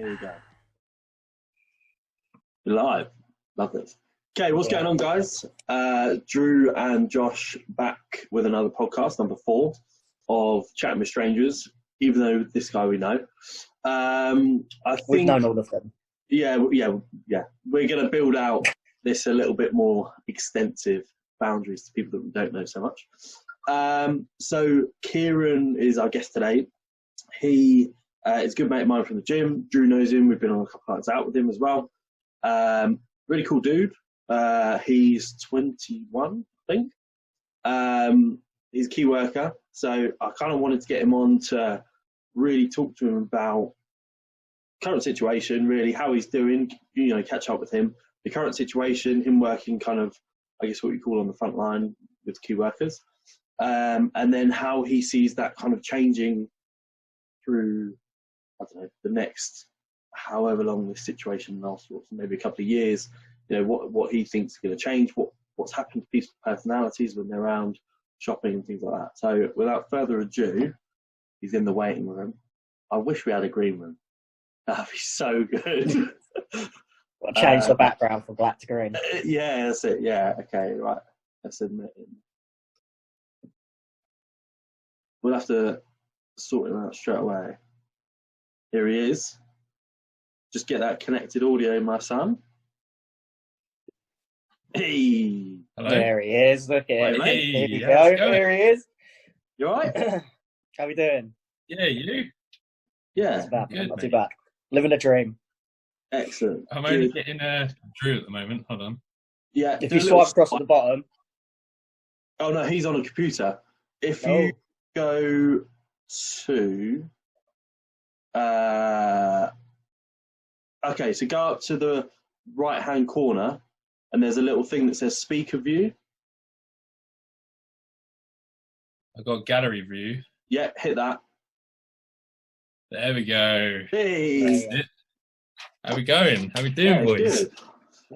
Here we go. We're live. Love this. Okay, what's going on, guys? Drew and Josh back with another podcast, number 4 of Chatting with Strangers, even though this guy we know. We've known all of them. Yeah. We're going to build out this a little bit more extensive boundaries to people that we don't know so much. So Kieran is our guest today. He is a good mate of mine from the gym. Drew knows him. We've been on a couple of nights out with him as well. Really cool dude. He's 21, I think. He's a key worker. So I kind of wanted to get him on to really talk to him about current situation, really how he's doing, catch up with him, the current situation, him working kind of, I guess what you call on the front line with key workers. And then how he sees that kind of changing through, I don't know, the next however long this situation lasts, maybe a couple of years, what he thinks is going to change, what's happened to people's personalities when they're around shopping and things like that. So without further ado, he's in the waiting room. I wish we had a green room. That'd be so good. Change the background from black to green. Yeah, that's it. Yeah, okay, right. Let's admit it. We'll have to sort him out straight away. Here he is. Just get that connected audio, my son. Hey. Hello. There he is. Look at him. Hey, here we go. There he is. You all right? How we doing? Yeah, you? Yeah. Not too bad. Living a dream. Excellent. I'm only getting Drew at the moment. Hold on. Yeah. If you swipe across at the bottom. Oh, no, he's on a computer. If you go to... okay, so go up to the right-hand corner, and there's a little thing that says speaker view. I've got gallery view. Yeah, hit that. There we go. Hey. That's it. How we going? How we doing, boys? Good.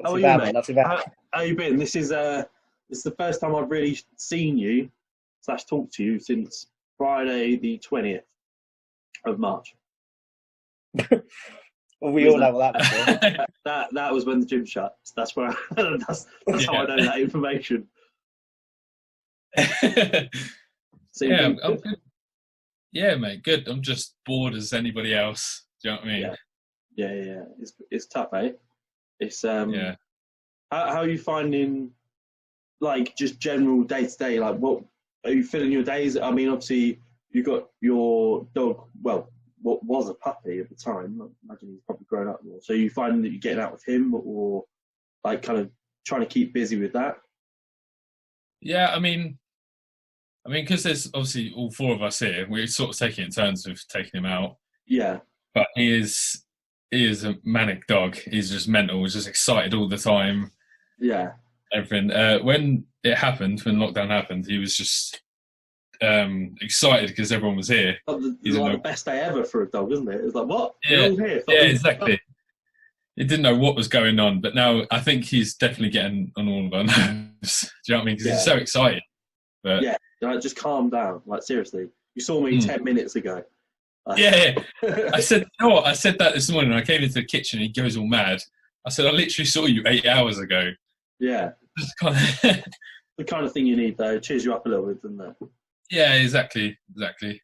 How are you, mate? Not too bad. How you been? This is the first time I've really seen you / talked to you since Friday the 20th of March. Well, we all know what that was. that was when the gym shut. That's where that's how I know that information. So yeah, I'm good. Yeah, mate, good. I'm just bored as anybody else. Do you know what I mean? Yeah. It's tough, eh? It's yeah. How are you finding, like, just general day to day? Like, what are you filling your days? I mean, obviously, you got your dog. Well, what was a puppy at the time. I imagine he's probably grown up more. So you finding that you're getting out with him, or like kind of trying to keep busy with that? Yeah, I mean, because there's obviously all 4 of us here, we're sort of taking it in turns of taking him out. Yeah. But he is a manic dog. He's just mental. He's just excited all the time. Yeah. Everything. When it happened, when lockdown happened, he was just excited because everyone was here. It's like the best day ever for a dog, isn't it? It's like, what? Yeah, you're all here. Yeah, exactly. He didn't know what was going on, but now I think he's definitely getting on all of our nerves. Do you know what I mean? Because he's so excited. But yeah, like, just calm down. Like, seriously. You saw me 10 minutes ago. Like, yeah. I said that this morning. I came into the kitchen and he goes all mad. I said, I literally saw you 8 hours ago. Yeah. Just kind of the kind of thing you need, though. Cheers you up a little bit, doesn't it? Yeah, exactly.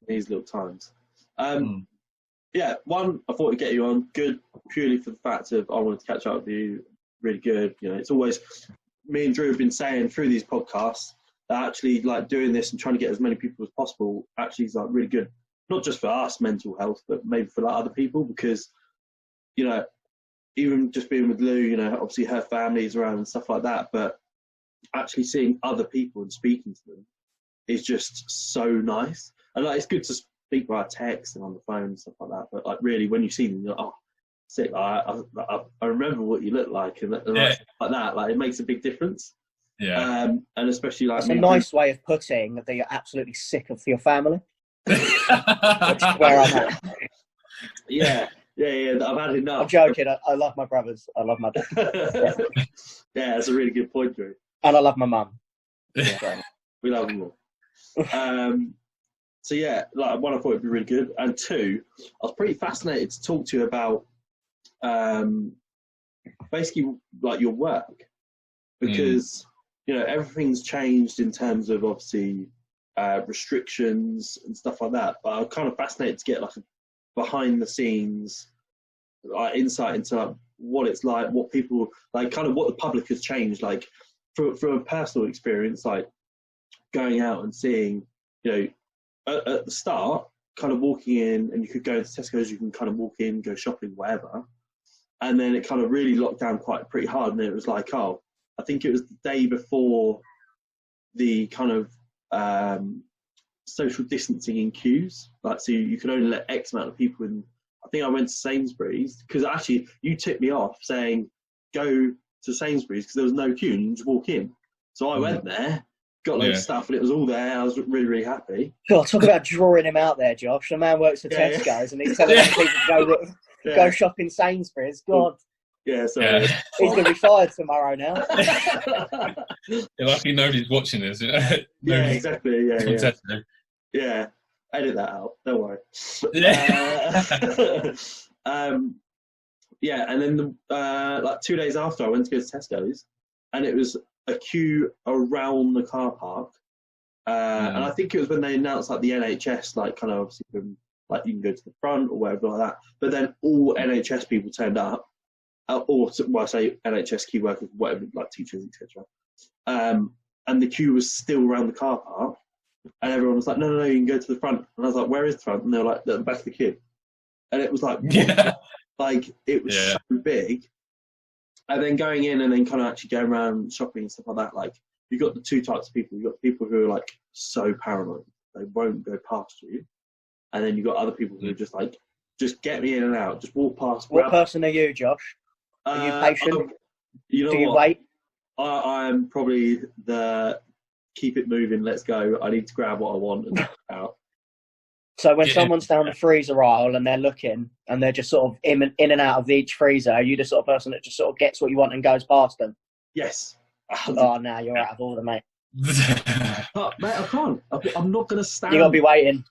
These little times. Yeah, one, I thought to get you on, good, purely for the fact of I wanted to catch up with you, really good. It's always, me and Drew have been saying through these podcasts that actually, like, doing this and trying to get as many people as possible actually is, like, really good. Not just for us, mental health, but maybe for, like, other people, because, even just being with Lou, obviously her family's around and stuff like that, but actually seeing other people and speaking to them is just so nice. And, like, it's good to speak via text and on the phone and stuff like that, but, like, really when you see them, you're like, oh, sick, I remember what you look like, and like that, like, it makes a big difference. Yeah. And especially, like, it's a nice way of putting that you're absolutely sick of your family. Which is where I'm at. Yeah, I've had enough. I'm joking. I love my brothers. I love my dad. Yeah, that's a really good point, Drew. And I love my mum. Yeah, we love them all. So yeah, like, one, I thought it'd be really good, and 2, I was pretty fascinated to talk to you about basically like your work, because everything's changed in terms of obviously restrictions and stuff like that. But I'm kind of fascinated to get like a behind the scenes insight into like what it's like, what people like, kind of what the public has changed, like from a personal experience, like going out and seeing, at the start, kind of walking in, and you could go into Tesco's, you can kind of walk in, go shopping, whatever, and then it kind of really locked down pretty hard, and it was like, I think it was the day before the kind of social distancing in queues, like so you could only let X amount of people in. I think I went to Sainsbury's because actually you tipped me off saying go to Sainsbury's because there was no queue and you just walk in. So I went there, got loads of stuff, and it was all there. I was really, really happy. God, talk about drawing him out there, Josh. The man works for Tesco's and he's telling people to go shop in Sainsbury's. God. Yeah, so he's going to be fired tomorrow now. Lucky nobody's watching this. Yeah, exactly. Yeah. Edit that out. Don't worry. And then like 2 days after, I went to go to Tesco's, and it was a queue around the car park. And I think it was when they announced like the NHS, like kind of obviously from, like you can go to the front or whatever like that. But then all NHS people turned up, I say NHS key workers, whatever, like teachers, etc. And the queue was still around the car park. And everyone was like, no, you can go to the front. And I was like, where is the front? And they were like, at the back of the queue. And it was like, like, it was so big. And then going in and then kind of actually going around shopping and stuff like that, like, you got the two types of people. You got people who are like so paranoid, they won't go past you. And then you got other people who are just like, just get me in and out, just walk past. What person are you, Josh? Are you patient? Do you wait? I am probably the keep it moving, let's go. I need to grab what I want and get out. So when someone's down the freezer aisle and they're looking and they're just sort of in and out of each freezer, are you the sort of person that just sort of gets what you want and goes past them? Yes. Oh, now you're out of order, mate. Mate, I can't. I'm not going to stand. You got to be waiting.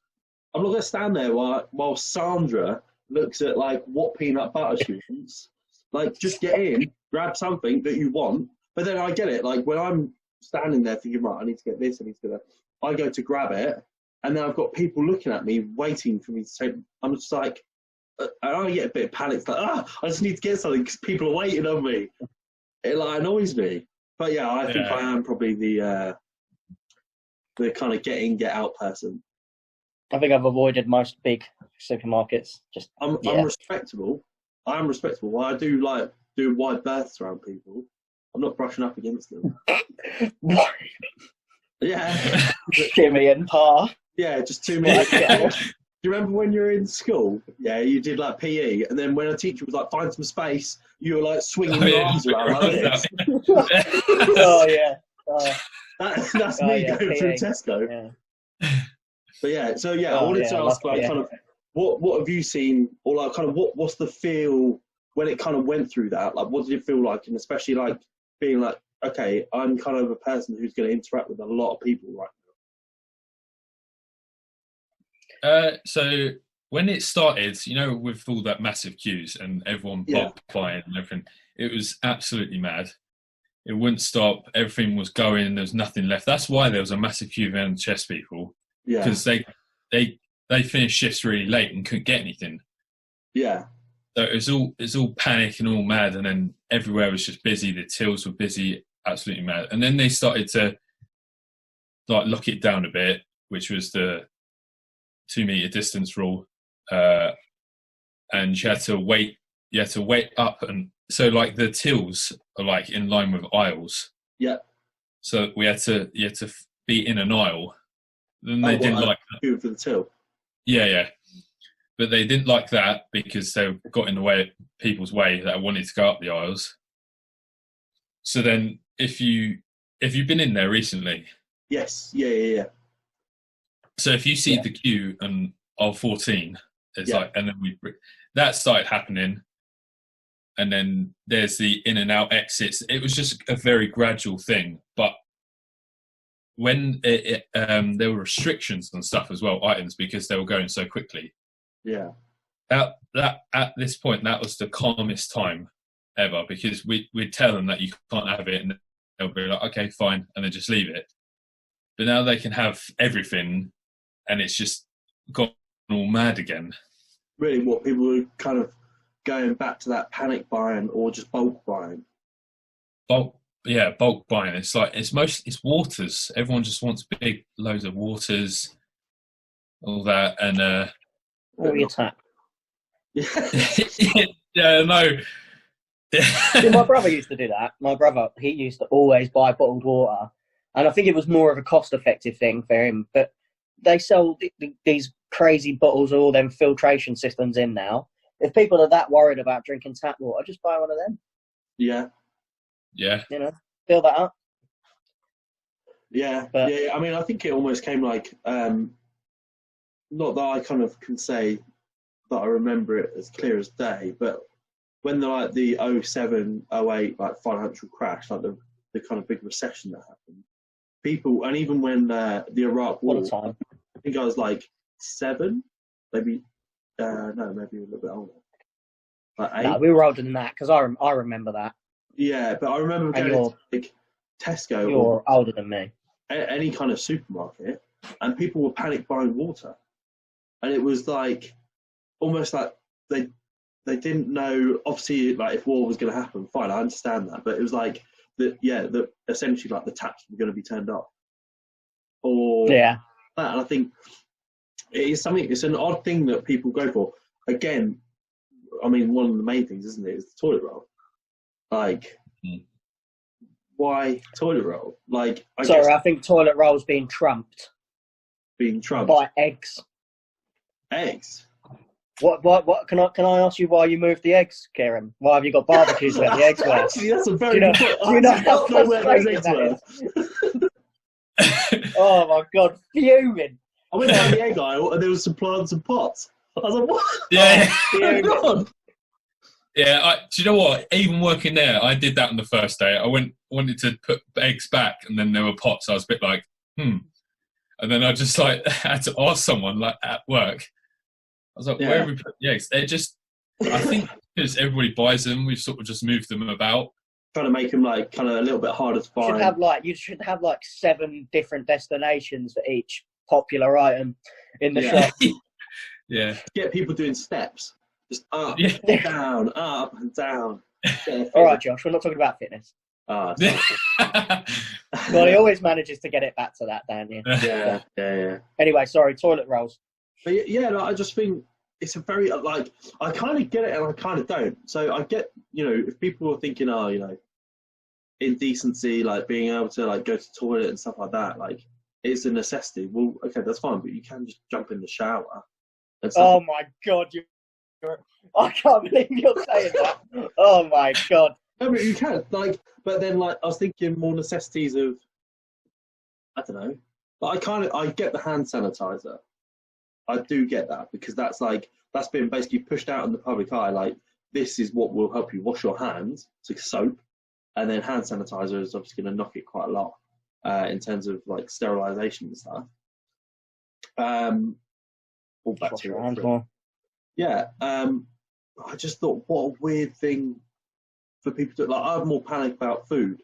I'm not going to stand there while Sandra looks at like what peanut butter she wants. Like, just get in, grab something that you want. But then I get it. Like when I'm standing there thinking, right, I need to get this, I need to get that. I go to grab it, and then I've got people looking at me, waiting for me to take. I'm just like, and I get a bit of panic. It's like, I just need to get something because people are waiting on me. It like annoys me. But yeah, I think I am probably the kind of get in, get out person. I think I've avoided most big supermarkets. I'm respectable. I am respectable. I do like do wide berths around people. I'm not brushing up against them. Yeah. Jimmy and Pa. Yeah, just 2 minutes. Do you remember when you were in school? Yeah, you did like PE, and then when a teacher was like, find some space, you were like swinging your arms around like this. Oh, yeah. That's me going PE. through Tesco. Yeah. But yeah, so yeah, I wanted to ask like kind of what have you seen, or like kind of what's the feel when it kind of went through that? Like, what did it feel like, and especially like being like, okay, I'm kind of a person who's going to interact with a lot of people right now. So when it started, with all that massive queues and everyone blocked by and everything, it was absolutely mad. It wouldn't stop. Everything was going. There was nothing left. That's why there was a massive queue of NHS people. Yeah. Because they finished shifts really late and couldn't get anything. Yeah. So it was all panic and all mad, and then everywhere was just busy. The tills were busy, absolutely mad. And then they started to like lock it down a bit, which was the 2 meter distance rule, and you had to wait. You had to wait up, and so like the tills are like in line with aisles. Yeah. So you had to be in an aisle. Then they didn't like that. For the till. Yeah. But they didn't like that because they got in the way, people's way that wanted to go up the aisles. So then, if you've been in there recently, yes, yeah. So if you see the queue and aisle 14, it's like, and then that started happening, and then there's the in and out exits. It was just a very gradual thing, but when there were restrictions and stuff as well, items, because they were going so quickly. Yeah. that at this point, that was the calmest time ever, because we'd tell them that you can't have it, and they'll be like, okay, fine, and then just leave it. But now they can have everything, and it's just gone all mad again. Really, what people were kind of going back to that panic buying or just bulk buying? Bulk buying. It's like it's waters. Everyone just wants big loads of waters, all that, and all your tap. Yeah, no. See, my brother used to do that. My brother, he used to always buy bottled water, and I think it was more of a cost-effective thing for him. But they sell these crazy bottles with all them filtration systems in now. If people are that worried about drinking tap water, just buy one of them. Yeah. You know, fill that up. Yeah. I mean, I think it almost came like, not that I kind of can say that I remember it as clear as day, but when the 07, 08 financial crash, like the kind of big recession that happened, people, and even when the Iraq War, I think I was like 7, maybe maybe a little bit older. Like 8. No, we were older than that, because I remember that. Yeah, but I remember going to like Tesco. You're older than me. Any kind of supermarket, and people were panic buying water, and it was like almost like they didn't know. Obviously, like if war was going to happen, fine, I understand that, but it was like that essentially like the taps were going to be turned off, or that. And I think it is something. It's an odd thing that people go for. Again, I mean, one of the main things, isn't it, is the toilet roll. Like, why toilet roll? Like, I think toilet roll's being trumped. Being trumped by eggs. Eggs. What? Can I ask you why you moved the eggs, Kieran? Why have you got barbecues where the eggs were? Actually, that's a very good point. Do you know how frustrating that is? Oh my god, fuming! I went down the egg aisle and there was some plants and pots. I was like, what? Yeah. Oh my god. Yeah, do you know what? Even working there, I did that on the first day. I wanted to put eggs back, and then there were pots. I was a bit like, And then I just like had to ask someone like at work. I was like, where have we put the eggs? They're just, I think because everybody buys them, we've sort of just moved them about. Trying to make them like kind of a little bit harder to find. You should have like 7 different destinations for each popular item in the shop. Yeah. Get people doing steps. Just up, down, up, and down. All right, Josh, we're not talking about fitness. Well, he always manages to get it back to that, Dan. Yeah. Anyway, sorry, toilet rolls. But I just think it's a very, like, I kind of get it and I kind of don't. So I get, if people are thinking, indecency, like being able to like go to the toilet and stuff like that, like it's a necessity. Well, okay, that's fine, but you can just jump in the shower. Oh my God, I can't believe you're saying that. Oh my God. No, but you can, but then I was thinking more necessities of, I don't know, but I get the hand sanitizer. I do get that, because that's been basically pushed out in the public eye. Like, this is what will help you wash your hands, so soap, and then hand sanitizer is obviously going to knock it quite a lot in terms of like sterilization and stuff. All bacteria. Yeah. I just thought, what a weird thing for people to like. I have more panic about food.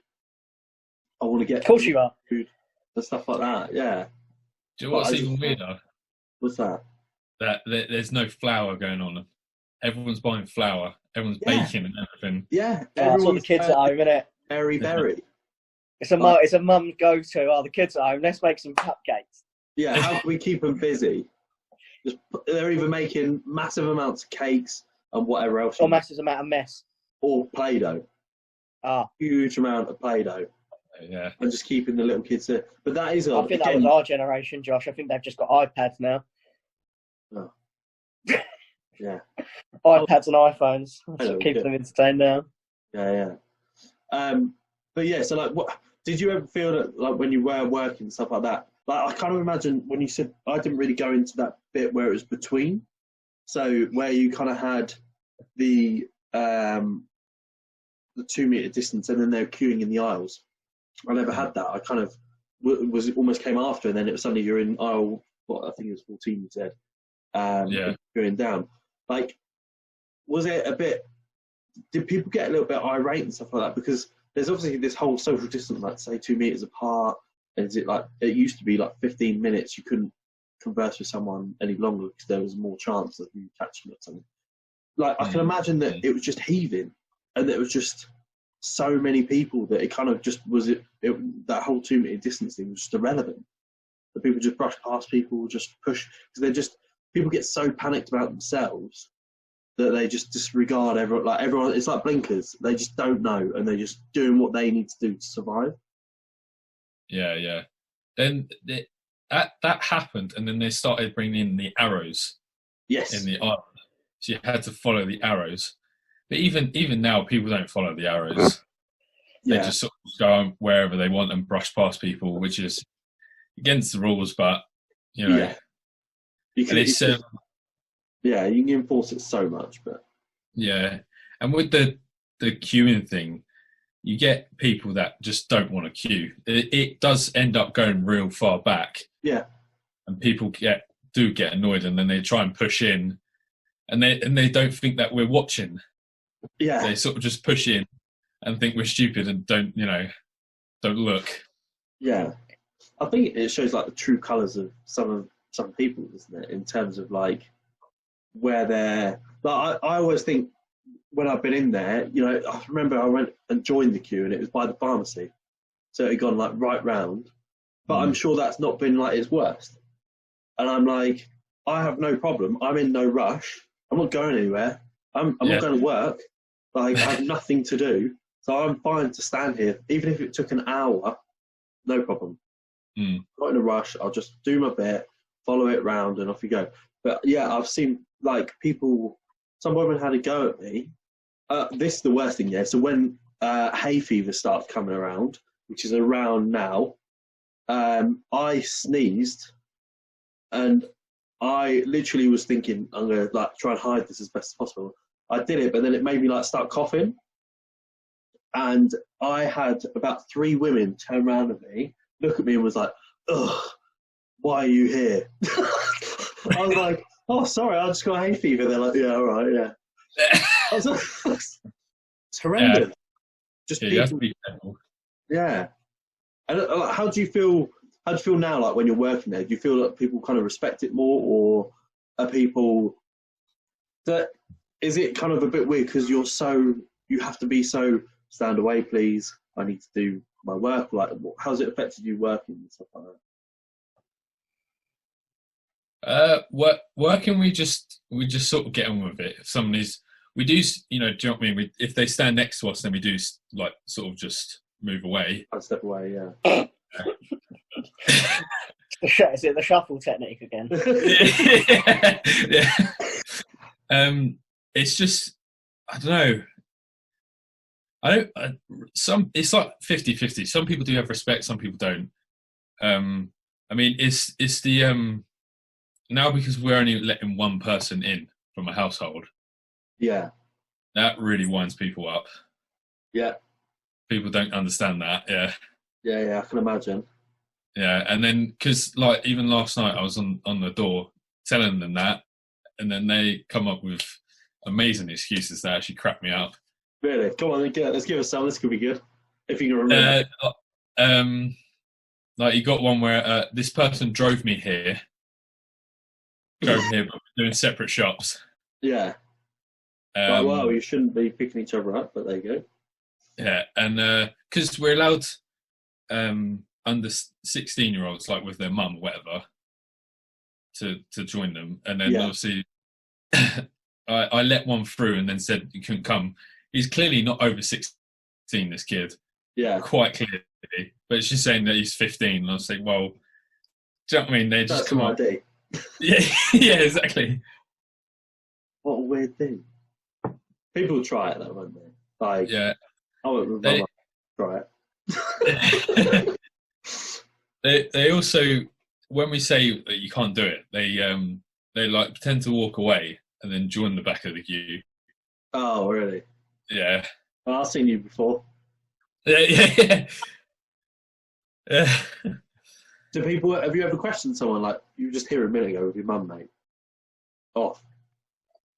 I want to get, of course you are, food and stuff like that. Yeah. Do you know what's even weirder? What's that? That there's no flour going on. Everyone's buying flour. Everyone's baking and everything. Yeah. That's what the kids at home, isn't it? Berry. It's a mum go-to. The kids at home, let's make some cupcakes. Yeah, how can we keep them busy? They're either making massive amounts of cakes and whatever else. Or massive amount of mess. Or Play-Doh. Huge amount of Play-Doh. Yeah. And just keeping the little kids there. But that is... I think that was our generation, Josh. I think they've just got iPads now. Oh. Yeah. iPads and iPhones. Just keep them entertained now. Yeah. But yeah, so what did you ever feel that, like, when you were working and stuff like that? Like, I kind of imagine when you said, I didn't really go into that bit where it was between. So where you kind of had the 2 meter distance and then they're queuing in the aisles. I never had that. I kind of almost came after, and then it was suddenly you're in aisle, I think it was 14, you said. Queuing down. Like, was it a bit? Did people get a little bit irate and stuff like that? Because there's obviously this whole social distance, like say 2 meters apart. And is it like it used to be like 15 minutes? You couldn't converse with someone any longer because there was more chance of you catching it. Something like I can imagine that it was just heaving, and there was just so many people that it kind of just was that whole 2 meter distance thing was just irrelevant. That people just brush past people, just push because people get so panicked about themselves that they just disregard everyone. It's like blinkers. They just don't know, and they're just doing what they need to do to survive. Yeah. Then that happened, and then they started bringing in the arrows. Yes. In the island, so you had to follow the arrows. But even now, people don't follow the arrows. They just sort of go wherever they want and brush past people, which is against the rules. But you know, you can enforce it so much, but and with the queuing thing, you get people that just don't want to queue. It does end up going real far back. Yeah, and people do get annoyed, and then they try and push in, and they don't think that we're watching. Yeah, they sort of just push in and think we're stupid and don't look. Yeah, I think it shows like the true colours of some people, isn't it? In terms of like where they're. Like I always think when I've been in there, you know, I remember I went and joined the queue and it was by the pharmacy, so it had gone like right round. But I'm sure that's not been like its worst. And I'm like, I have no problem. I'm in no rush. I'm not going anywhere. I'm not going to work. Like I have nothing to do, so I'm fine to stand here, even if it took an hour. No problem. Not in a rush. I'll just do my bit, follow it round, and off you go. But yeah, I've seen like people. Some women had a go at me. This is the worst thing. Yeah. So when hay fever starts coming around, which is around now, I sneezed, and I literally was thinking I'm gonna like try and hide this as best as possible. I did it, but then it made me like start coughing, and I had about 3 women turn around at me, look at me, and was like, "Ugh, why are you here?" I was like, "Oh, sorry, I just got hay fever." They're like, "Yeah, all right, yeah." I was like, it's horrendous. Just you people, have to be careful. Yeah. And how do you feel? How do you feel now? Like when you're working there, do you feel like people kind of respect it more, or are people that? Is it kind of a bit weird because you have to be so stand away, please. I need to do my work. Like, how's it affected you working and stuff like that? Working, we just sort of get on with it. If somebody's, we do, you know, do you know what I mean? If they stand next to us, then we do like sort of just move away. I'd step away, yeah. Is it the shuffle technique again? Yeah. It's just, I don't know. It's like 50-50. Some people do have respect, some people don't. I mean, it's the now because we're only letting one person in from a household. Yeah. That really winds people up. Yeah. People don't understand that. Yeah. Yeah, I can imagine. Yeah, and then because like even last night I was on the door telling them that, and then they come up with amazing excuses that actually crap me up. Really? Come on, let's give us some. This could be good. If you can remember. Like you got one where this person drove me here, but we're doing separate shops. Yeah. Well, you shouldn't be picking each other up, but there you go. Yeah, and because we're allowed under 16-year-olds, like with their mum or whatever, to join them, and then obviously I let one through and then said he couldn't come. He's clearly not over 16, this kid. Yeah. Quite clearly. But it's just saying that he's 15. And I was like, well, do you know what I mean? They just come up. Yeah, exactly. What a weird thing. People try it though, won't they? Like, yeah. I won't try it. They also, when we say that you can't do it, they like pretend to walk away and then join the back of the queue. Oh, really? Yeah. Well, I've seen you before. Yeah. Do people? Have you ever questioned someone like you were just here a minute ago with your mum, mate? Off.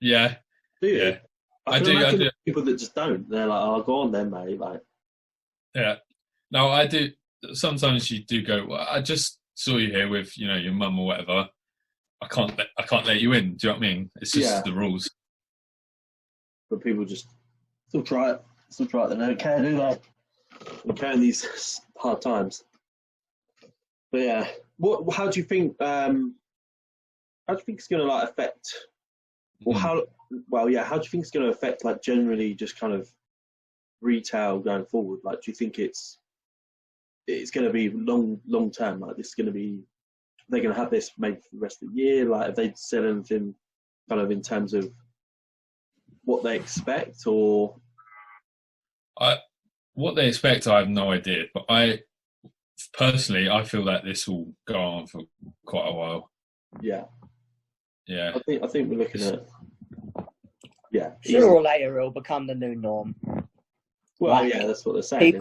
Yeah. Do you? Yeah. I do. People that just don't. They're like, "Oh, go on then, mate." Like, yeah. No, I do. Sometimes you do go, well, I just saw you here with, your mum or whatever. I can't let you in. Do you know what I mean? It's just the rules. But people just still try it. They don't care, do they? They care in these hard times. But yeah, how do you think? How do you think it's going to affect? Or how do you think it's going to affect generally just kind of retail going forward? Do you think it's going to be long term? This is going to be, they're going to have this maybe for the rest of the year? If they said anything kind of in terms of what they expect, or what they expect, I have no idea. But I feel that this will go on for quite a while. Yeah. Yeah. I think we're looking at. Yeah. Sooner or later, it'll become the new norm. Well, that's what they're saying.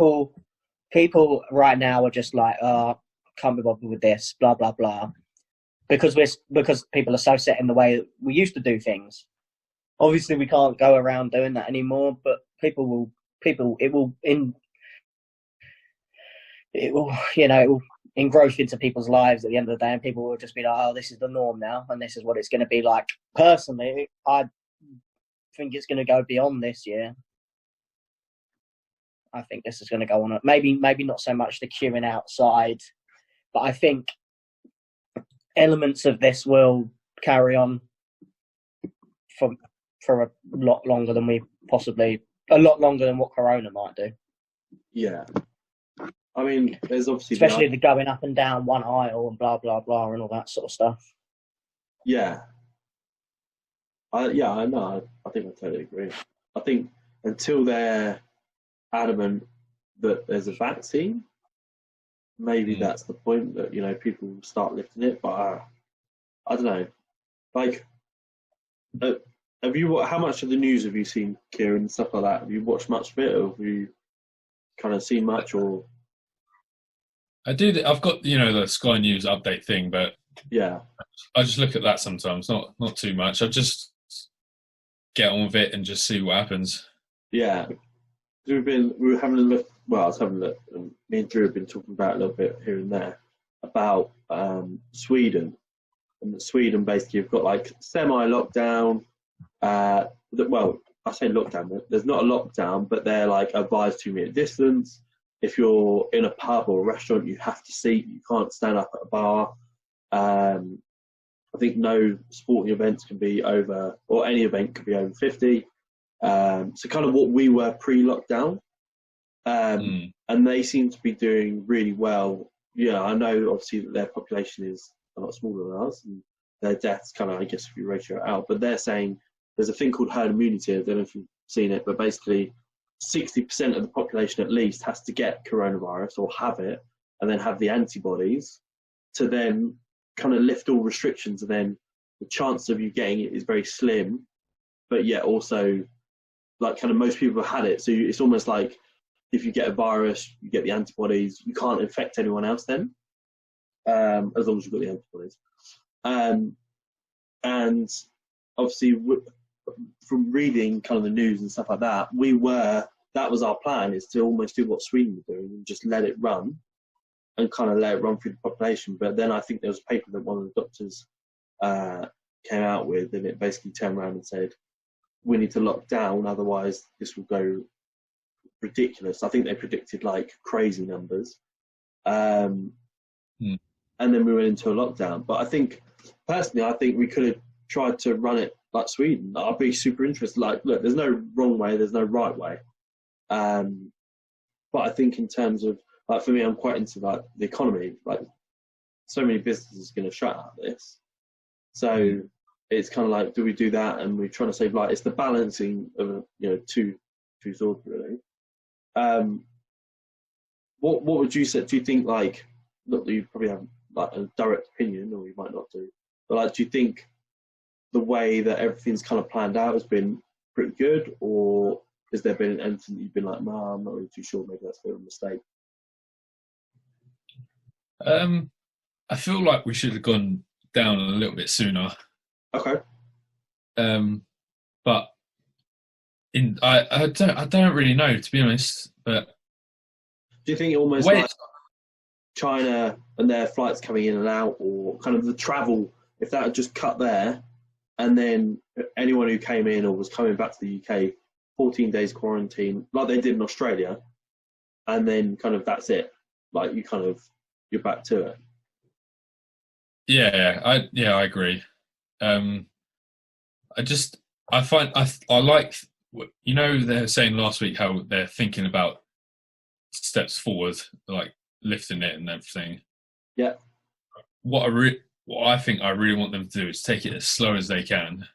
People right now are just like, oh, can't be bothered with this, blah blah blah, because people are so set in the way that we used to do things. Obviously, we can't go around doing that anymore. But it will engross into people's lives at the end of the day, and people will just be like, oh, this is the norm now, and this is what it's going to be like. Personally, I think it's going to go beyond this year. I think this is going to go on. Maybe not so much the queuing outside, but I think elements of this will carry on for a lot longer than what Corona might do. Yeah. I mean, there's obviously... Especially the going up and down one aisle and blah, blah, blah and all that sort of stuff. Yeah. I know. I think I totally agree. I think until they're adamant that there's a vaccine, maybe that's the point that, people start lifting it. But I don't know. How much of the news have you seen, Kieran, and stuff like that? Have you watched much of it, or have you kind of seen much, or... I do. I've got the Sky News update thing, but yeah, I just look at that sometimes. Not too much. I just get on with it and just see what happens. Yeah, we were having a look. Well, I was having a look, and me and Drew have been talking about a little bit here and there about Sweden, and Sweden basically have got semi-lockdown. Well, I say lockdown. There's not a lockdown, but they're advised 2 meter distance. If you're in a pub or a restaurant, you have to seat. You can't stand up at a bar. I think no sporting events can be over, or any event can be over 50. So kind of what we were pre-lockdown. And they seem to be doing really well. Yeah, I know obviously that their population is a lot smaller than ours, and their deaths kind of, I guess, if you ratio it out. But they're saying there's a thing called herd immunity. I don't know if you've seen it, but basically 60% of the population at least has to get coronavirus or have it, and then have the antibodies to then kind of lift all restrictions. And then the chance of you getting it is very slim, but yet also kind of most people have had it. So it's almost like if you get a virus, you get the antibodies, you can't infect anyone else then, as long as you've got the antibodies. And obviously, from reading kind of the news and stuff like that, that was our plan, is to almost do what Sweden were doing and just let it run and kind of let it run through the population. But then I think there was a paper that one of the doctors came out with, and it basically turned around and said, we need to lock down, otherwise this will go ridiculous. I think they predicted crazy numbers. And then we went into a lockdown. But I think, personally, we could have tried to run it like Sweden. I'd be super interested. Look, there's no wrong way, there's no right way. But I think in terms of, for me, I'm quite into the economy. So many businesses are going to shut out this. So it's kind of do we do that? And we're trying to save it's the balancing of two swords, really. What would you say? Do you think not that you probably have a direct opinion, or you might not do, but do you think the way that everything's kind of planned out has been pretty good, or has there been anything that you've been I'm not really too sure, maybe that's a bit of a mistake? I feel like we should have gone down a little bit sooner. Okay. But I don't really know, to be honest. But do you think it almost like China and their flights coming in and out, or kind of the travel, if that had just cut there, and then anyone who came in or was coming back to the UK, 14 days quarantine, like they did in Australia, and then kind of that's it. Like you're back to it. Yeah, I agree. I like, they're saying last week how they're thinking about steps forward, like lifting it and everything. Yeah. What I think I really want them to do is take it as slow as they can,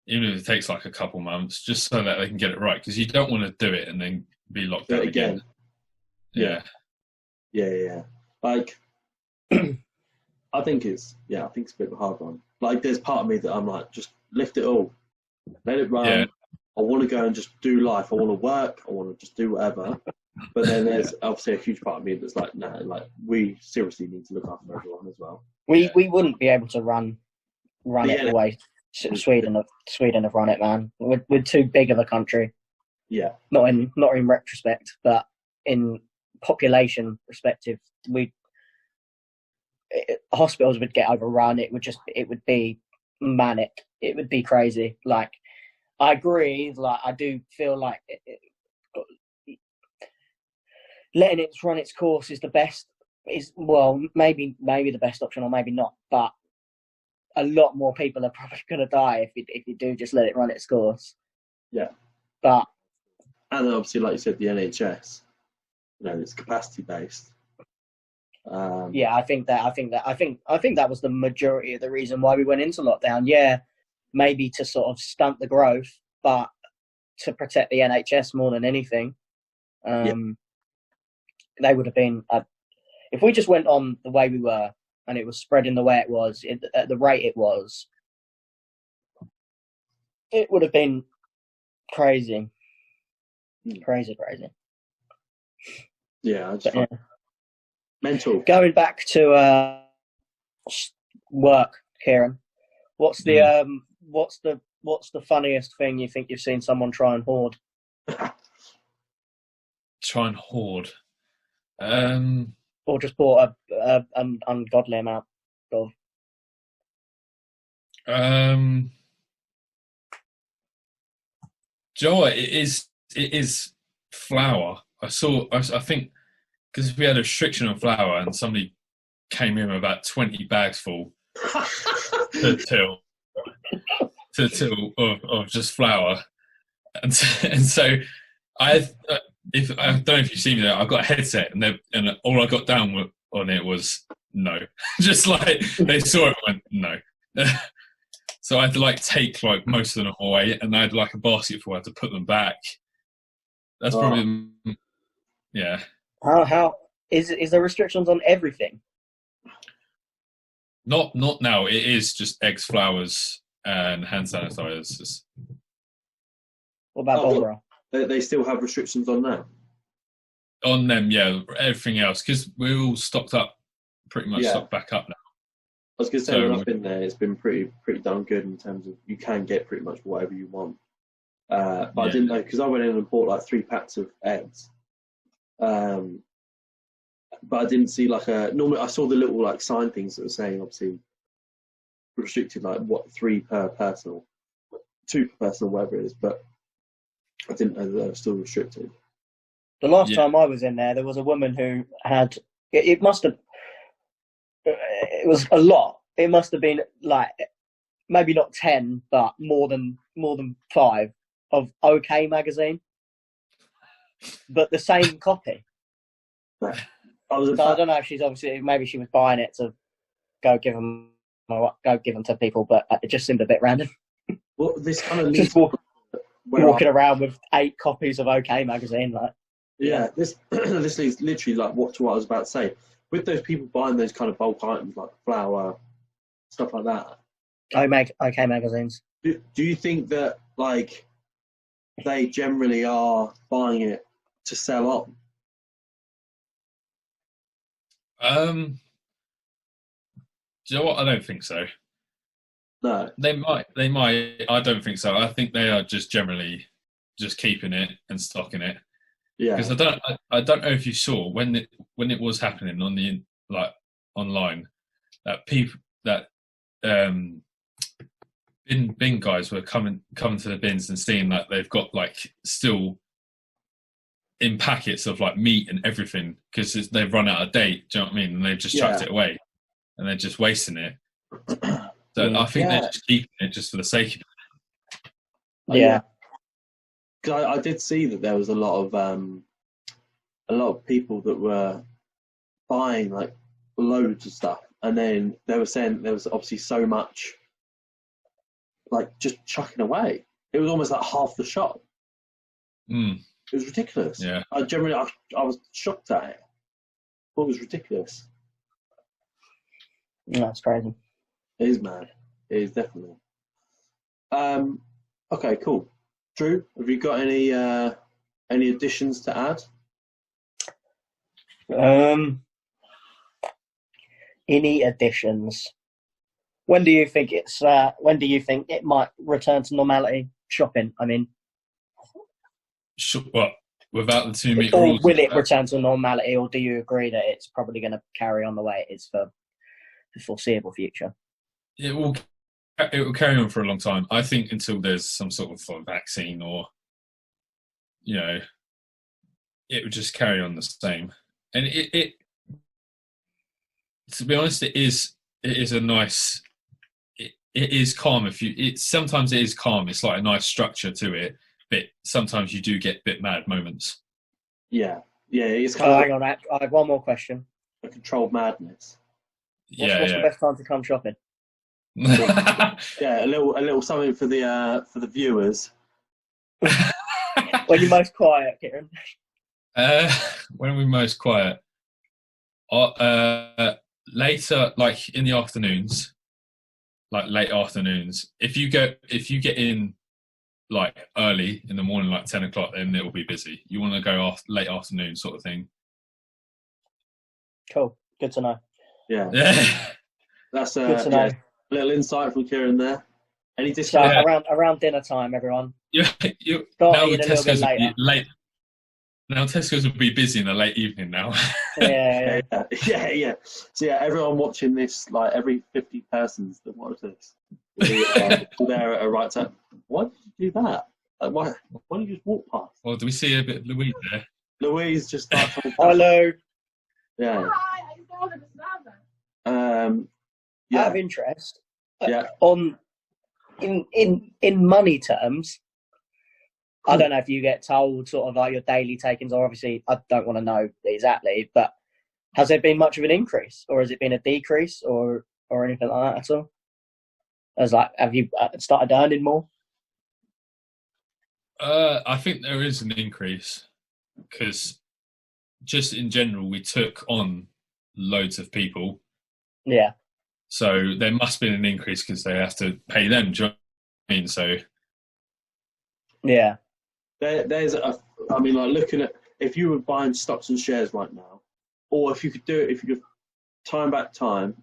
even if it takes like a couple months, just so that they can get it right. Because you don't want to do it and then be locked down again. Yeah. Like, I think it's a bit of a hard one. Like, there's part of me that I'm like, just lift it all, let it run. Yeah. I want to go and just do life. I want to work. I want to just do whatever. But then there's obviously a huge part of me that's like, no, like we seriously need to look after everyone as well. We wouldn't be able to run it the way Sweden have run it, man. We're too big of a country. Yeah. Not in retrospect, but in population perspective, hospitals would get overrun. It would be manic. It would be crazy. Like, I agree. Like, I do feel like letting it run its course is the best. Maybe the best option, or maybe not. But a lot more people are probably going to die if you do just let it run its course. Yeah. But and obviously, like you said, the NHS, it's capacity based. I think that was the majority of the reason why we went into lockdown. Yeah, maybe to sort of stunt the growth, but to protect the NHS more than anything. They would have been, if we just went on the way we were and it was spreading the way it was, at the rate it was, it would have been crazy. Crazy. Yeah, mental. Going back to work, Kieran, what's the funniest thing you think you've seen someone try and hoard? Try and hoard, or just bought an ungodly amount of. Do you know what? It is flour. I think, because we had a restriction on flour and somebody came in with about 20 bags full to till of just flour. And so I don't know if you've seen that, I've got a headset and all I got down on it was no. Just like they saw it and went no. So I had to take most of them away, and I had a basket full. I had to put them back. That's probably yeah. How is there restrictions on everything? Not now. It is just eggs, flours, and hand sanitizers. What about Barbara? They still have restrictions on that? On them, yeah. Everything else, because we're all stocked up, pretty much stocked back up now. I was going to say, when I've been there, it's been pretty darn good in terms of you can get pretty much whatever you want. But I didn't know, because I went in and bought 3 packs of eggs. But I didn't see normally I saw the little sign things that were saying obviously restricted 3 per person or 2 per person or whatever it is, but I didn't know that they were still restricted. The last time I was in there was a woman who had it was a lot. It must have been maybe not 10, but more than 5 of OK magazine, but the same copy. I don't know if she's maybe she was buying it to go give them to people, but it just seemed a bit random. Well, this kind of just walking around with 8 copies of OK magazine, this leads literally what I was about to say. With those people buying those kind of bulk items like flour, stuff like that. OK magazines. Do you think that they generally are buying it to sell on? Do you know what? I don't think so. No. They might. I don't think so. I think they are just generally just keeping it and stocking it. Yeah. Because I don't know if you saw when it was happening on the online that people that bin guys were coming to the bins and seeing that they've got like still in packets of like meat and everything because they've run out of date. Do you know what I mean? And they've just chucked it away and they're just wasting it. So I think they're just keeping it just for the sake of it. Yeah. Because I did see that there was a lot of people that were buying like loads of stuff, and then they were saying there was obviously so much like just chucking away. It was almost like half the shop. It was ridiculous. Yeah. I was shocked at it. It was ridiculous. That's crazy. It is mad. It is definitely. Okay, cool. Drew, have you got any additions to add? Any additions? When do you think it might return to normality? Shopping, I mean. What? Without the 2 meter Or rules? will it return to normality, or do you agree that it's probably going to carry on the way it is for the foreseeable future? It will carry on for a long time. I think until there's some sort of vaccine or, it would just carry on the same. And it to be honest, it is a nice. It is calm. Sometimes it is calm. It's like a nice structure to it. But sometimes you do get a bit mad moments. Yeah. It's kind of hang on, I have one more question. A controlled madness. What's the best time to come shopping? Yeah, a little something for the viewers. When you're most quiet, Kieran? When are we most quiet? Later, like in the afternoons, like late afternoons. If you get in like early in the morning, like 10 o'clock, then it'll be busy. You want to go late afternoon sort of thing. Cool. Good to know. Yeah. That's good to know. A little insight from Kieran there. Any So discount? around dinner time, everyone. Now Starting a little bit later. Late. Now Tesco's will be busy in the late evening now. Yeah. So everyone watching this, like every 50 persons that watch this, will there at a right time. Why did you do that? Like, why did you just walk past? Well, do we see a bit of Louise there? Louise just starts. Hello. Yeah. Out of interest. Yeah. In money terms, I don't know if you get told sort of like your daily takings, or obviously I don't want to know exactly, but has there been much of an increase, or has it been a decrease, or anything like that at all? Have you started earning more? I think there is an increase because just in general we took on loads of people. Yeah. So there must be an increase because they have to pay them. Do you know what I mean? So yeah. There's looking at if you were buying stocks and shares right now, or if you could time back time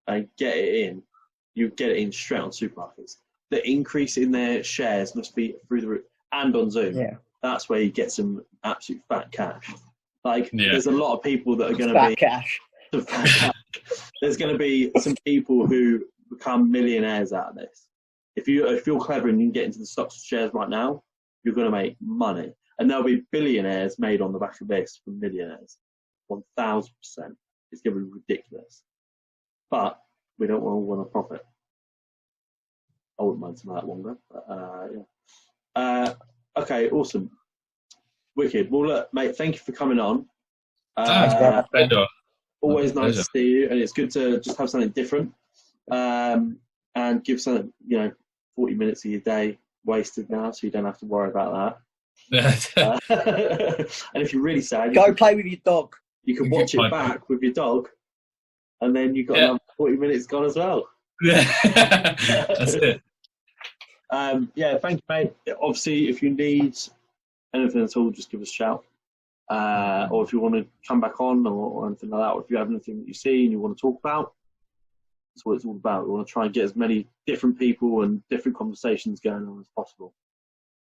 and get it in, you get it in straight on supermarkets. The increase in their shares must be through the roof, and on Zoom. Yeah. That's where you get some absolute fat cash. There's a lot of people that are going to be cash. Fat cash. There's going to be some people who become millionaires out of this. If you're clever and you can get into the stocks and shares right now, you're going to make money. And there'll be billionaires made on the back of this from millionaires. 1,000%. It's going to be ridiculous. But we don't all want to profit. I wouldn't mind some of that longer. But, yeah. Okay, awesome. Wicked. Well, look, mate, thank you for coming on. Always nice to see you, and it's good to just have something different and give something, 40 minutes of your day wasted now, so you don't have to worry about that. And if you're really sad, go play with your dog. You can watch it back with your dog, and then you've got another 40 minutes gone as well. Yeah, that's it. Thank you, mate. Obviously, if you need anything at all, just give us a shout. Or if you want to come back on or anything like that, or if you have anything that you see and you want to talk about, That's what it's all about. We want to try and get as many different people and different conversations going on as possible.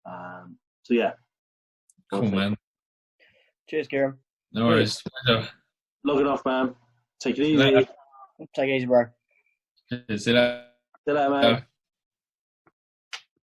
So yeah. Cool, man. Cheers, Kieran. No worries. Logging off, man. Take it easy. Later. Take it easy, bro. See you later. See you later, man.